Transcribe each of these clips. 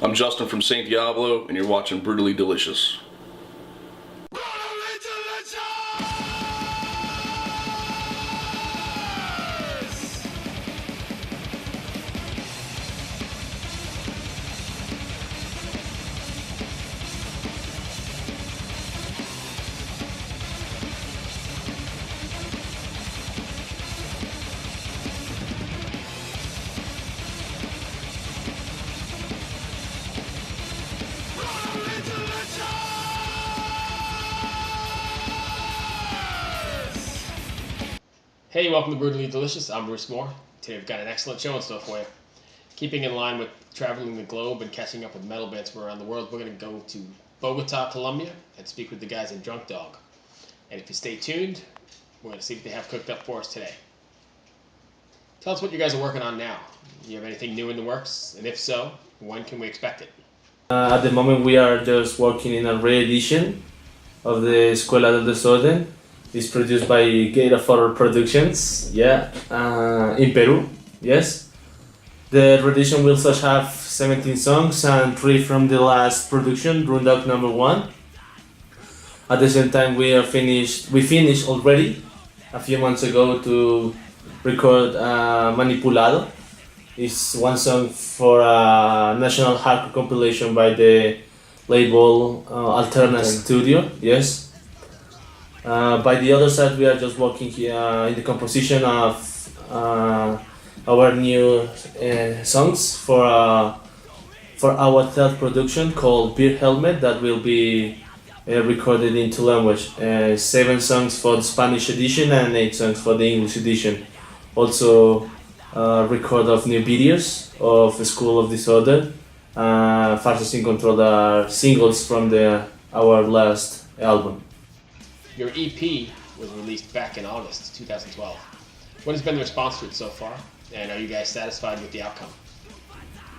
I'm Justin from St. Diablo, and you're watching Brutally Delicious. Hey, welcome to Brutally Delicious. I'm Bruce Moore. Today we've got an excellent show in store for you. Keeping in line with traveling the globe and catching up with metal bands from around the world, we're going to go to Bogota, Colombia, and speak with the guys in Drunk Dog. And if you stay tuned, we're going to see what they have cooked up for us today. Tell us what you guys are working on now. Do you have anything new in the works? And if so, when can we expect it? At the moment we are just working in a re-edition of the Escuela del Desorden. It's produced by Gate of Horror Productions, in Peru, yes. The re-edition will such have 17 songs and 3 from the last production, Drunk Dog #1. At the same time we finished already a few months ago to record Manipulado. It's one song for a national hardcore compilation by the label Alterna Studio, yes. By the other side, we are just working here in the composition of our new songs for our third production called Beer Helmet that will be recorded in 2 languages. 7 songs for the Spanish edition and 8 songs for the English edition. Also, record of new videos of the School of Disorder. Farsas Sin Control are singles from our last album. Your EP was released back in August 2012. What has been the response to it so far? And are you guys satisfied with the outcome?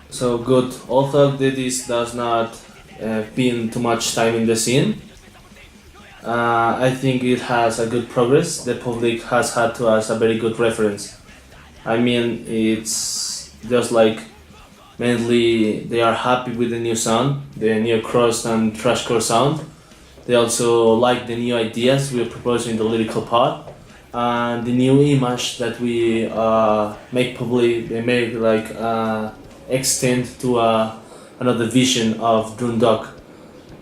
So good. Although this does not been too much time in the scene, I think it has a good progress. The public has had to us a very good reference. I mean, it's just like mainly they are happy with the new sound, the new crust and thrashcore sound. They also like the new ideas we are proposing in the lyrical part and the new image that we make public. They make extend to another vision of Drunk Dog.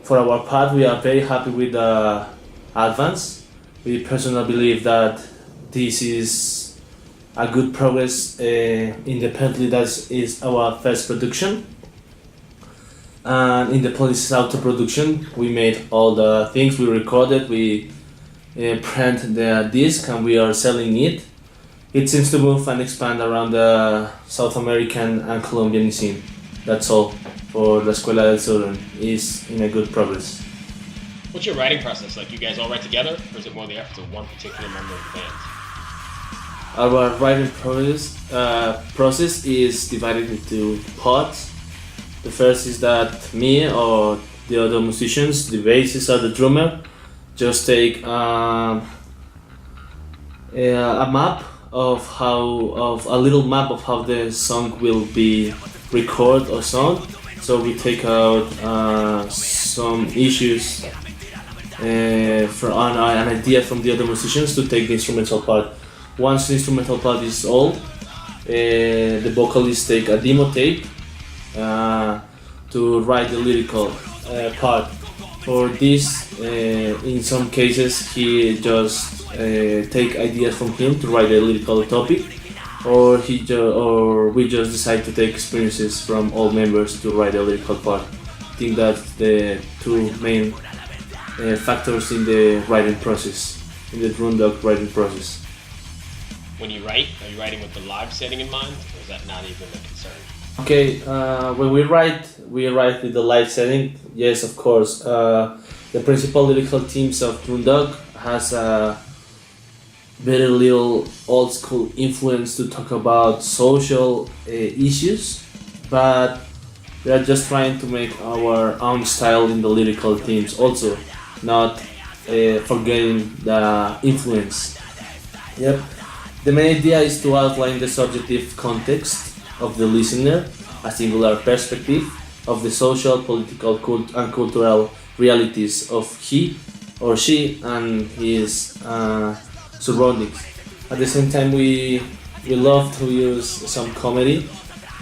For our part, we are very happy with the advance. We personally believe that this is a good progress. Independently, that is our first production. And in the Police's auto production, we made all the things we recorded. We print the disc and we are selling it. It seems to move and expand around the South American and Colombian scene. That's all for the Escuela del Desorden. Is in a good progress. What's your writing process like? You guys all write together, or is it more the efforts of one particular member of the band? Our writing process is divided into parts. The first is that me or the other musicians, the bassist or the drummer, just take a map of a little map of how the song will be recorded or sound. So we take out some issues for an idea from the other musicians to take the instrumental part. Once the instrumental part is old, the vocalists take a demo tape to write the lyrical part. For this, in some cases, he just take ideas from him to write a lyrical topic, or we just decide to take experiences from all members to write a lyrical part. I think that's the 2 main factors in the writing process, in the Drunk Dog writing process. When you write, are you writing with the live setting in mind, or is that not even a concern? Okay, when we write with the live setting. Yes, of course. The principal lyrical themes of Drunk Dog has a very little old school influence to talk about social issues, but we are just trying to make our own style in the lyrical themes also, not forgetting the influence. Yep. The main idea is to outline the subjective context of the listener, a singular perspective of the social, political, and cultural realities of he or she and his surroundings. At the same time, we love to use some comedy,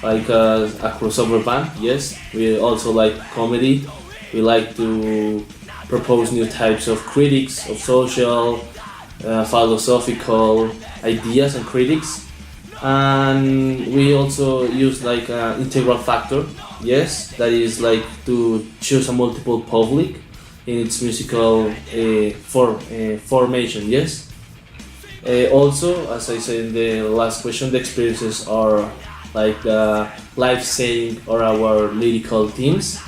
like a crossover band. Yes, we also like comedy. We like to propose new types of critics of social, philosophical ideas and critics, and we also use like an integral factor. Yes, that is like to choose a multiple public in its musical formation. Yes. Also, as I said in the last question, the experiences are like life saying or our lyrical themes,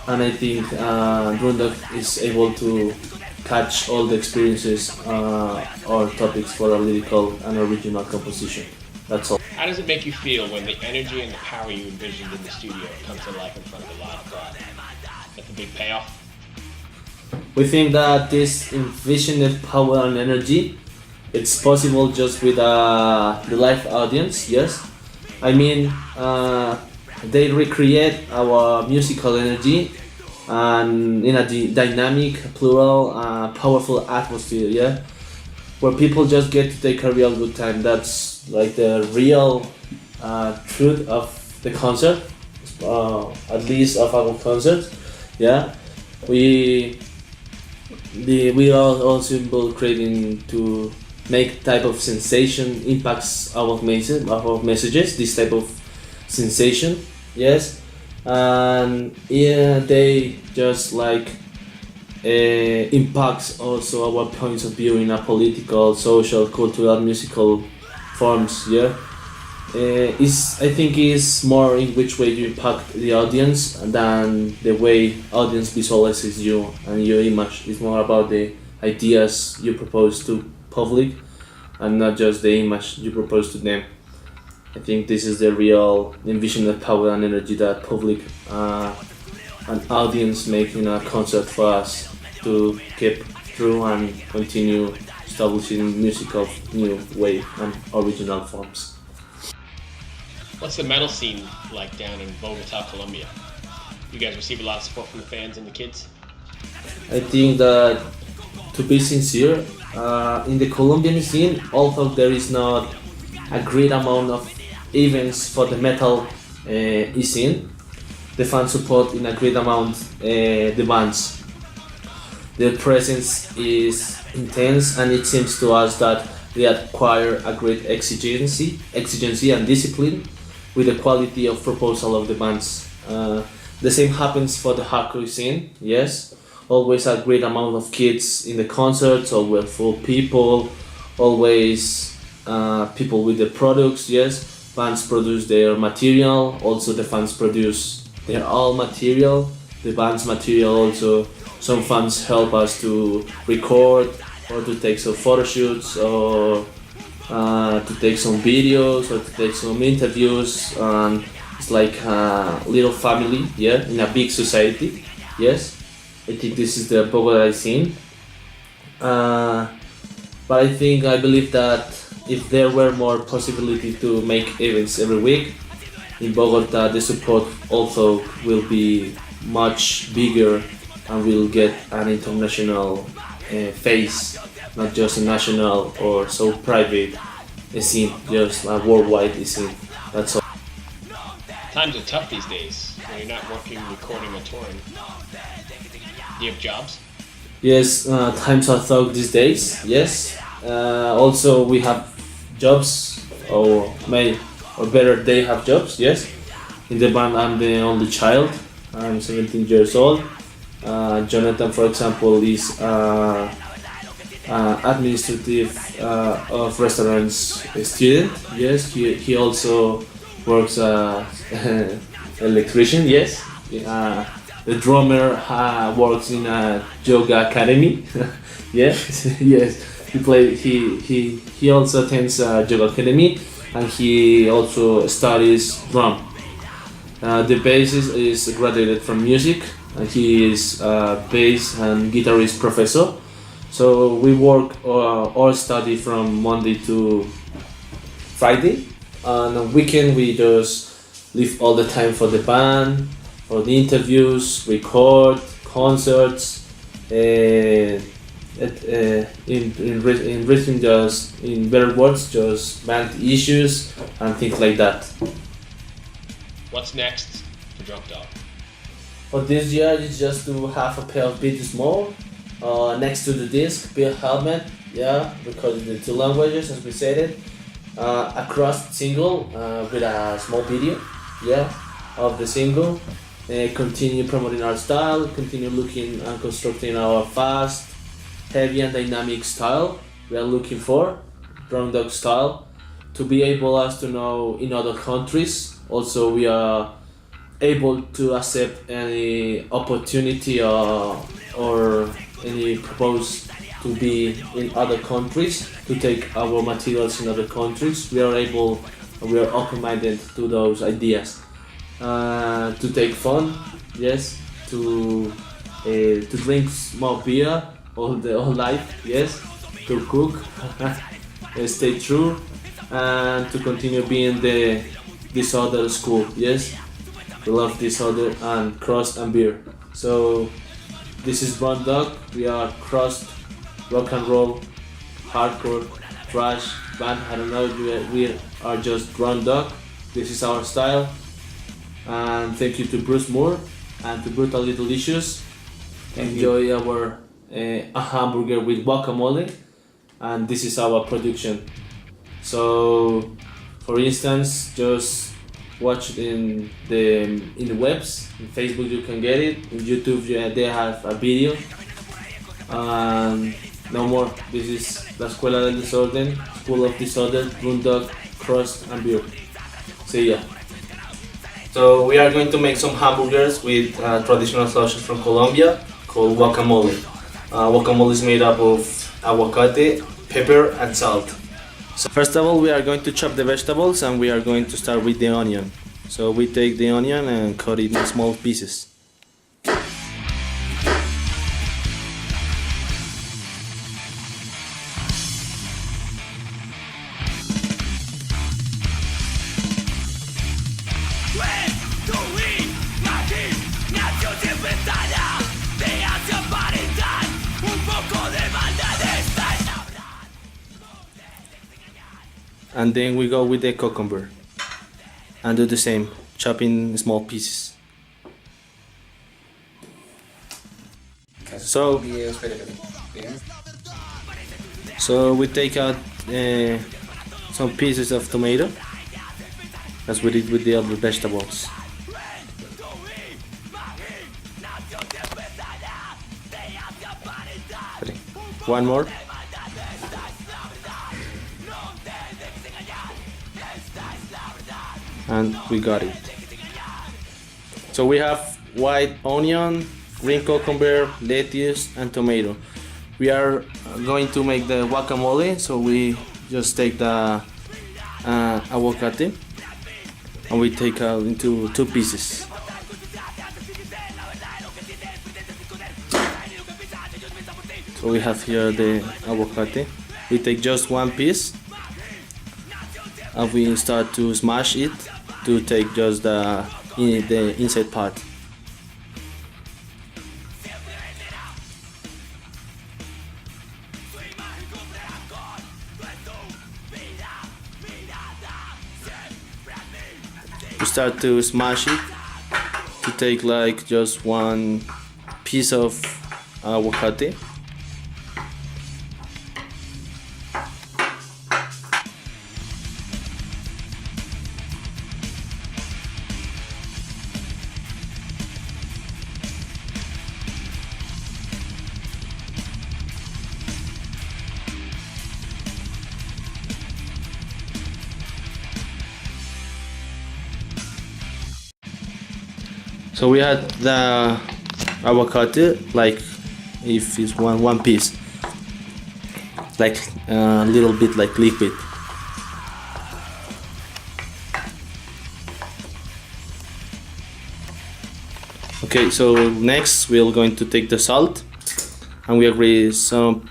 and I think Grundok is able to catch all the experiences or topics for a lyrical and original composition. That's all. How does it make you feel when the energy and the power you envisioned in the studio comes to life in front of a live crowd? That's a big payoff. We think that this envisioned power and energy, it's possible just with the live audience. Yes, I mean they recreate our musical energy and in a dynamic, plural, powerful atmosphere. Yeah, where people just get to take a real good time. That's like the real truth of the concert, at least of our concert. Yeah, we are also involved creating to make type of sensation impacts our messages. This type of sensation, yes, and yeah, they just like impacts also our points of view in a political, social, cultural, musical forms. Yeah, is I think is more in which way you impact the audience than the way audience visualizes you and your image. It's more about the ideas you propose to public and not just the image you propose to them. I think this is the real envisioned power and energy that public and audience make in a concert for us to keep through and continue establishing music of new way and original forms. What's the metal scene like down in Bogota, Colombia? You guys receive a lot of support from the fans and the kids? I think that, to be sincere, in the Colombian scene, although there is not a great amount of events for the metal scene, the fans support in a great amount the bands. Their presence is intense, and it seems to us that they acquire a great exigency and discipline with the quality of proposal of the bands. The same happens for the hardcore scene. Yes, always a great amount of kids in the concerts, always full people, always people with the products. Yes, fans produce their material, also the fans produce their all material, the band's material also. Some fans help us to record or to take some photo shoots or to take some videos or to take some interviews, and it's like a little family, yeah, in a big society. Yes, I think this is the Bogota scene. But I believe that if there were more possibility to make events every week in Bogota, the support also will be much bigger and will get an international face, not just a national or so private scene, just a worldwide scene. That's all. Times are tough these days when you're not working, recording, or touring. Do you have jobs? Yes, times are tough these days. Yes. Also, we have jobs, or better, they have jobs. Yes. In the band, I'm the only child. I'm 17 years old. Jonathan, for example, is administrative of restaurants student. Yes, he also works electrician. Yes, the drummer works in a yoga academy. Yes, yes. He also attends a yoga academy, and he also studies drum. The bassist is graduated from music, and he is a bass and guitarist professor. So we work or study from Monday to Friday. On a weekend we just leave all the time for the band, for the interviews, record concerts, in written, just in better words, just band issues and things like that. What's next for Drunk Dog? For this year, it's just to have a pair of beats more next to the disc, be a helmet, yeah, because the two languages, as we said it, a crossed single with a small video, yeah, of the single. Continue promoting our style, continue looking and constructing our fast, heavy and dynamic style we are looking for, Drunk Dog style, to be able us to know in other countries. Also, we are able to accept any opportunity or any proposal to be in other countries, to take our materials in other countries. We are open-minded to those ideas. To take fun, yes, to drink more beer all life, yes, to cook, stay true, and to continue being this other school, yes. We love this other and crust and beer. So this is Drunk Dog. We are crust, rock and roll, hardcore, thrash band. I don't know. We are just Drunk Dog. This is our style. And thank you to Bruce Moore and to Brutally Delicious. Enjoy our a hamburger with guacamole, and this is our production. So, for instance, just watch in the webs. In Facebook you can get it. In YouTube they have a video. And no more. This is La Escuela del Desorden, School of Disorder, Drunk Dog, Crust and Beer. See ya. So we are going to make some hamburgers with traditional sauces from Colombia called guacamole. Guacamole is made up of aguacate, pepper and salt. So first of all, we are going to chop the vegetables and we are going to start with the onion. So we take the onion and cut it in small pieces. And then we go with the cucumber and do the same, chop in small pieces. So we take out some pieces of tomato, as we did with the other vegetables. One more. And we got it. So we have white onion, green cucumber, lettuce and tomato. We are going to make the guacamole, so we just take the aguacate and we take out into two pieces. So we have here the aguacate. We take just one piece and we start to smash it to take just the inside part. We start to smash it to take like just one piece of aguacate. So we had the avocado like if it's one piece, like a little bit like liquid. Okay, so next we're going to take the salt, and we agree some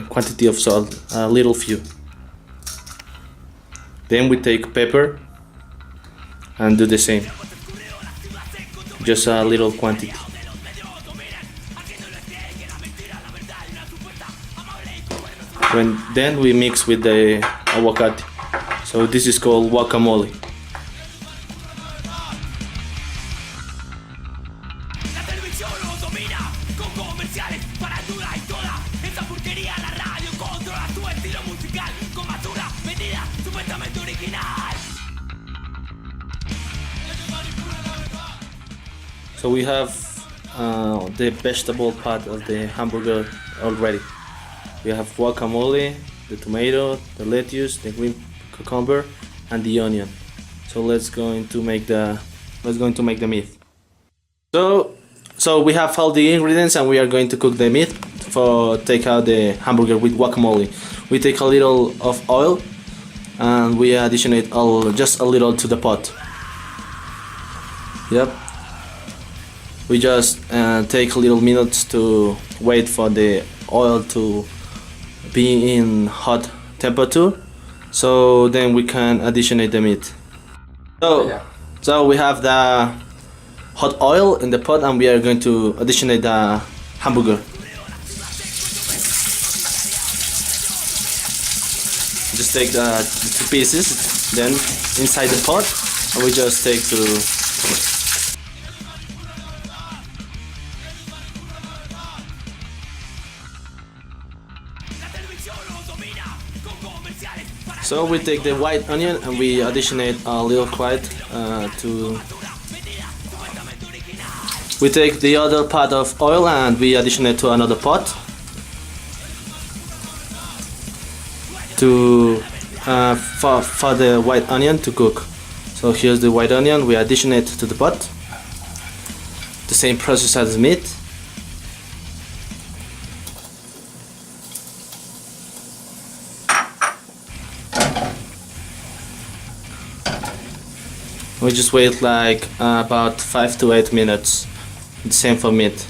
quantity of salt, a little few. Then we take pepper and do the same. just a little quantity. Then we mix with the aguacate. So this is called guacamole. So we have the vegetable part of the hamburger already. We have guacamole, the tomato, the lettuce, the green cucumber, and the onion. So let's going to make the meat. So we have all the ingredients and we are going to cook the meat for take out the hamburger with guacamole. We take a little of oil and we additionate just a little to the pot. Yep. We just take a little minutes to wait for the oil to be in hot temperature, so then we can additionate the meat. So we have the hot oil in the pot and we are going to additionate the hamburger. Just take the two pieces then inside the pot and we just take to So we take the white onion and we additionate a little quite to. We take the other part of oil and we additionate to another pot to for the white onion to cook. So here's the white onion. We additionate to the pot. The same process as meat. We just wait like about 5 to 8 minutes. The same for meat.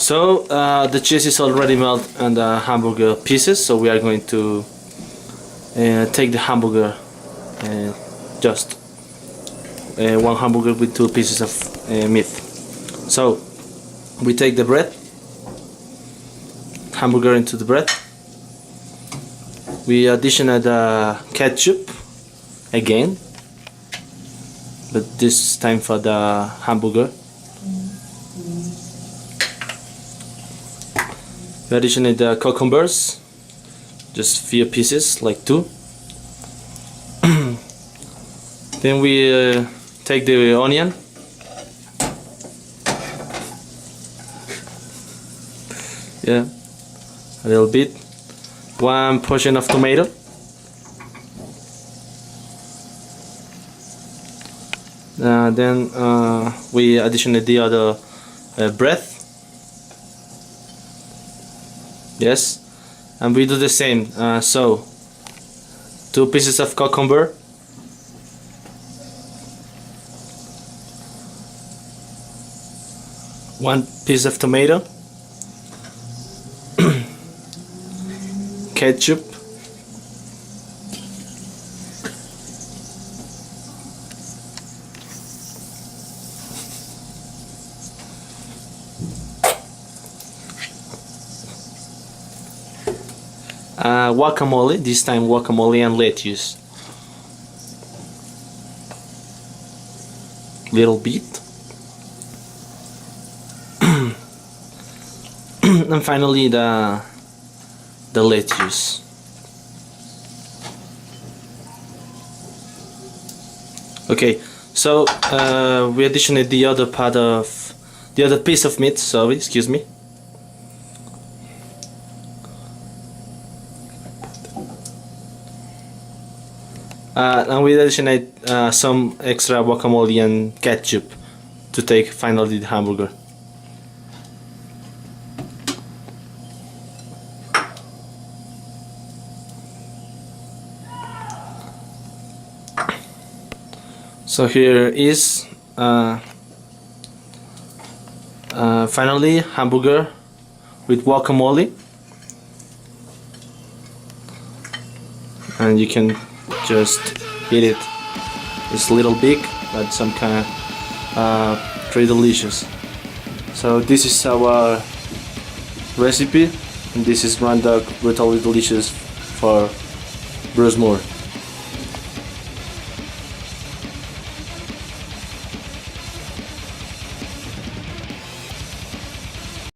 So the cheese is already melted on the hamburger pieces, so we are going to take the hamburger, just one hamburger with 2 pieces of meat. So we take the bread, hamburger into the bread. We addition the ketchup again, but this time for the hamburger. We addition the cucumbers, just few pieces, like 2. Then we take the onion. Yeah, a little bit. 1 portion of tomato. Then we addition the other bread. Yes, and we do the same. So 2 pieces of cucumber, one piece of tomato, ketchup, guacamole, this time guacamole and lettuce. little bit. And finally the lettuce. Okay, so we additioned the other piece of meat. Sorry, excuse me. And we additioned some extra guacamole and ketchup to take finally the hamburger. So here is finally hamburger with guacamole, and you can just eat it. It's a little big, but some kind of pretty delicious. So this is our recipe, and this is Run Dog Brutally Delicious for Bruce Moore.